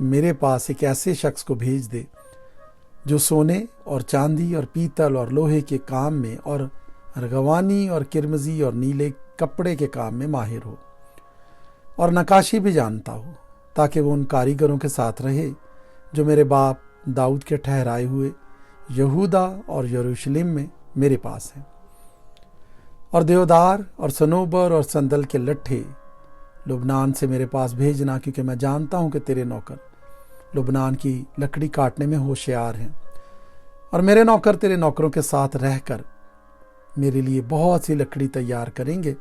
میرے پاس ایک ایسے شخص کو بھیج دے جو سونے اور چاندی اور پیتل اور لوہے کے کام میں اور ارغوانی اور کرمزی اور نیلے کپڑے کے کام میں ماہر ہو اور نقاشی بھی جانتا ہو، تاکہ وہ ان کاریگروں کے ساتھ رہے جو میرے باپ داؤد کے ٹھہرائے ہوئے یہودا اور یروشلم میں میرے پاس ہیں۔ اور دیودار اور صنوبر اور سندل کے لٹھے لبنان سے میرے پاس بھیجنا، کیونکہ میں جانتا ہوں کہ تیرے نوکر لبنان کی لکڑی کاٹنے میں ہوشیار ہیں، اور میرے نوکر تیرے نوکروں کے ساتھ رہ کر میرے لیے بہت سی لکڑی تیار کریں گے،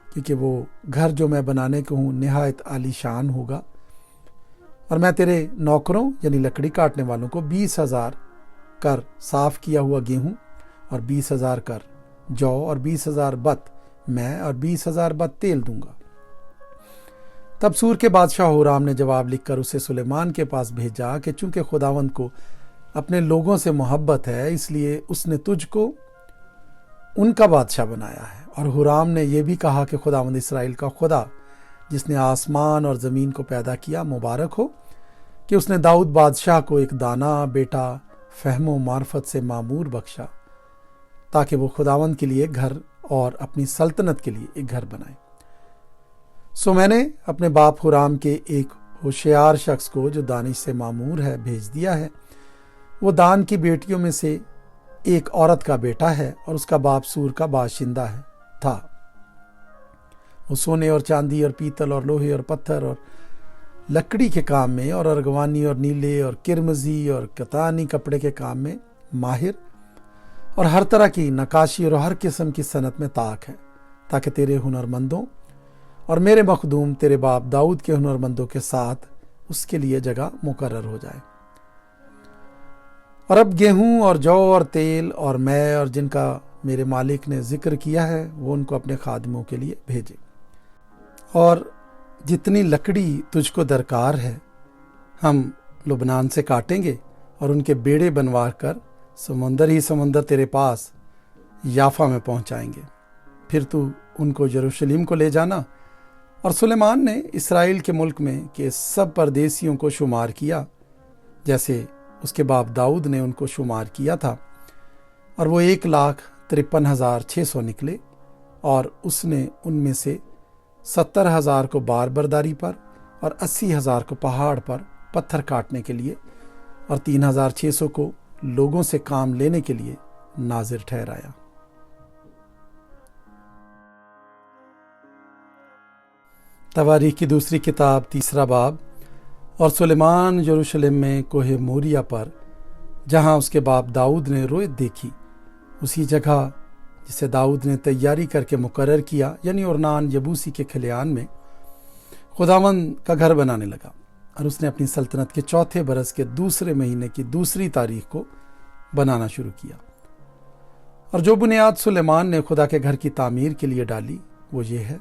کیونکہ وہ گھر جو میں بنانے کو ہوں نہایت عالی شان ہوگا۔ اور میں تیرے نوکروں یعنی لکڑی کاٹنے والوں کو 20,000 کر صاف کیا ہوا گیہوں اور 20,000 کر جو اور 20,000 بت میں اور 20,000 بت تیل دوں گا۔ تب سور کے بادشاہ ہورام نے جواب لکھ کر اسے سلیمان کے پاس بھیجا کہ چونکہ خداوند کو اپنے لوگوں سے محبت ہے، اس لیے اس نے تجھ کو ان کا بادشاہ بنایا ہے۔ اور ہورام نے یہ بھی کہا کہ خداوند اسرائیل کا خدا جس نے آسمان اور زمین کو پیدا کیا مبارک ہو، کہ اس نے داؤد بادشاہ کو ایک دانا بیٹا فہم و معرفت سے معمور بخشا، تاکہ وہ خداوند کے لیے گھر اور اپنی سلطنت کے لیے ایک گھر بنائے۔ سو میں نے اپنے باپ ہورام کے ایک ہوشیار شخص کو جو دانش سے معمور ہے بھیج دیا ہے۔ وہ دان کی بیٹیوں میں سے ایک عورت کا بیٹا ہے اور اس کا باپ سور کا باشندہ تھا۔ وہ سونے اور چاندی اور پیتل اور لوہے اور پتھر اور لکڑی کے کام میں اور ارغوانی اور نیلے اور کرمزی اور کتانی کپڑے کے کام میں ماہر اور ہر طرح کی نقاشی اور ہر قسم کی صنعت میں طاق ہے، تاکہ تیرے ہنرمندوں اور میرے مخدوم تیرے باپ داؤد کے ہنرمندوں کے ساتھ اس کے لیے جگہ مقرر ہو جائے۔ اور اب گیہوں اور جو اور تیل اور میں اور جن کا میرے مالک نے ذکر کیا ہے وہ ان کو اپنے خادموں کے لیے بھیجے، اور جتنی لکڑی تجھ کو درکار ہے ہم لبنان سے کاٹیں گے اور ان کے بیڑے بنوا کر سمندر ہی سمندر تیرے پاس یافا میں پہنچائیں گے، پھر تو ان کو یروشلم کو لے جانا۔ اور سلیمان نے اسرائیل کے ملک میں کے سب پردیسیوں کو شمار کیا جیسے اس کے باپ داؤد نے ان کو شمار کیا تھا، اور وہ 1,53,600 نکلے، اور اس نے ان میں سے 70,000 کو بار برداری پر اور 80,000 کو پہاڑ پر پتھر کاٹنے کے لیے اور 3,600 کو لوگوں سے کام لینے کے لیے ناظر ٹھہرایا۔ تواریخ کی دوسری کتاب 3 باب۔ اور سلیمان یروشلم میں کوہ موریا پر جہاں اس کے باپ داؤد نے رویت دیکھی، اسی جگہ جسے داؤد نے تیاری کر کے مقرر کیا، یعنی ارنان یبوسی کے کھلیان میں خداوند کا گھر بنانے لگا۔ اور اس نے اپنی سلطنت کے 4 برس کے 2 مہینے کی 2 تاریخ کو بنانا شروع کیا۔ اور جو بنیاد سلیمان نے خدا کے گھر کی تعمیر کے لیے ڈالی وہ یہ ہے: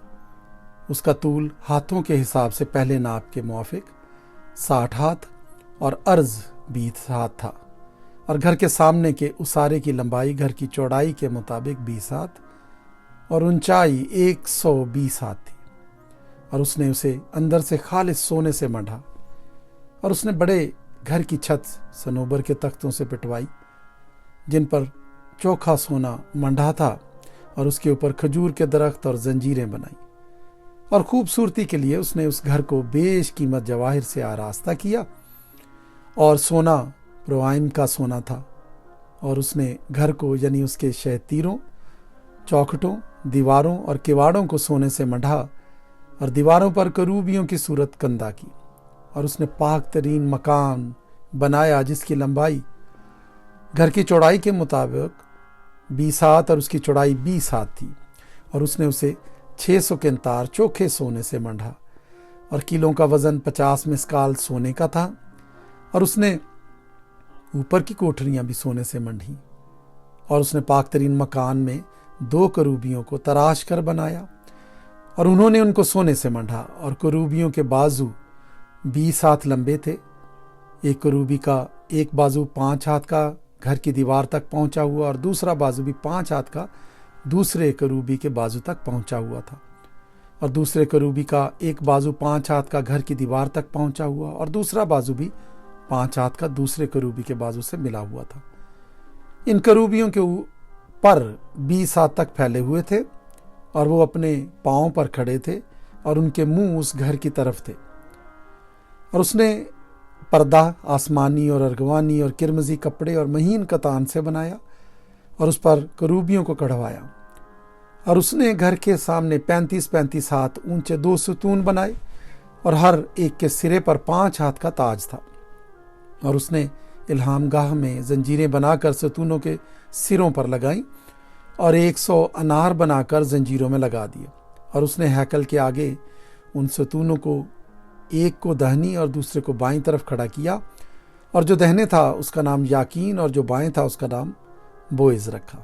اس کا طول ہاتھوں کے حساب سے پہلے ناپ کے موافق 60 ہاتھ اور عرض 20 ہاتھ تھا، اور گھر کے سامنے کے اسارے کی لمبائی گھر کی چوڑائی کے مطابق 20 ہاتھ اور اونچائی 120 ہاتھ تھی۔ اور اس نے اسے اندر سے خالص سونے سے مڑھا، اور اس نے بڑے گھر کی چھت صنوبر کے تختوں سے پٹوائی جن پر چوکھا سونا منڈھا تھا، اور اس کے اوپر کھجور کے درخت اور زنجیریں بنائی۔ اور خوبصورتی کے لیے اس نے اس گھر کو بیش قیمت جواہر سے آراستہ کیا، اور سونا پروائم کا سونا تھا۔ اور اس نے گھر کو یعنی اس کے شہتیروں، چوکھٹوں، دیواروں اور کواڑوں کو سونے سے مڑھا، اور دیواروں پر کروبیوں کی صورت کندہ کی۔ اور اس نے پاک ترین مکان بنایا جس کی لمبائی گھر کی چوڑائی کے مطابق 20 ہاتھ اور اس کی چوڑائی 20 ہاتھ تھی۔ اور اس نے اسے 600 کنتار چوکھے سونے سے مڑھا، اور کیلوں کا وزن 50 مسکال سونے کا تھا۔ اور اس نے اوپر کی کوٹھریاں بھی سونے سے مڑھیں۔ اور اس نے پاک ترین مکان میں 2 کروبیوں کو تراش کر بنایا، اور انہوں نے ان کو سونے سے مڑھا۔ اور کروبیوں کے بازو 20 ہاتھ لمبے تھے، ایک کروبی کا ایک بازو 5 ہاتھ کا گھر کی دیوار تک پہنچا ہوا، اور دوسرا بازو بھی 5 ہاتھ کا دوسرے کروبی کے بازو تک پہنچا ہوا تھا۔ اور دوسرے کروبی کا ایک بازو 5 ہاتھ کا گھر کی دیوار تک پہنچا ہوا اور دوسرا بازو بھی 5 ہاتھ کا دوسرے کروبی کے بازو سے ملا ہوا تھا۔ ان کروبیوں کے پر 20 ہاتھ تک پھیلے ہوئے تھے اور وہ اپنے پاؤں پر کھڑے تھے اور ان کے منہ اس گھر کی طرف تھے۔ اور اس نے پردہ آسمانی اور ارغوانی اور کرمزی کپڑے اور مہین کتان سے بنایا اور اس پر کروبیوں کو کڑھوایا۔ اور اس نے گھر کے سامنے 35 ہاتھ اونچے 2 ستون بنائے اور ہر ایک کے سرے پر 5 ہاتھ کا تاج تھا۔ اور اس نے الہام گاہ میں زنجیریں بنا کر ستونوں کے سروں پر لگائیں اور 100 انار بنا کر زنجیروں میں لگا دیے۔ اور اس نے ہیکل کے آگے ان ستونوں کو ایک کو دہنی اور دوسرے کو بائیں طرف کھڑا کیا، اور جو دہنے تھا اس کا نام یاکین اور جو بائیں تھا اس کا نام بوئز رکھا۔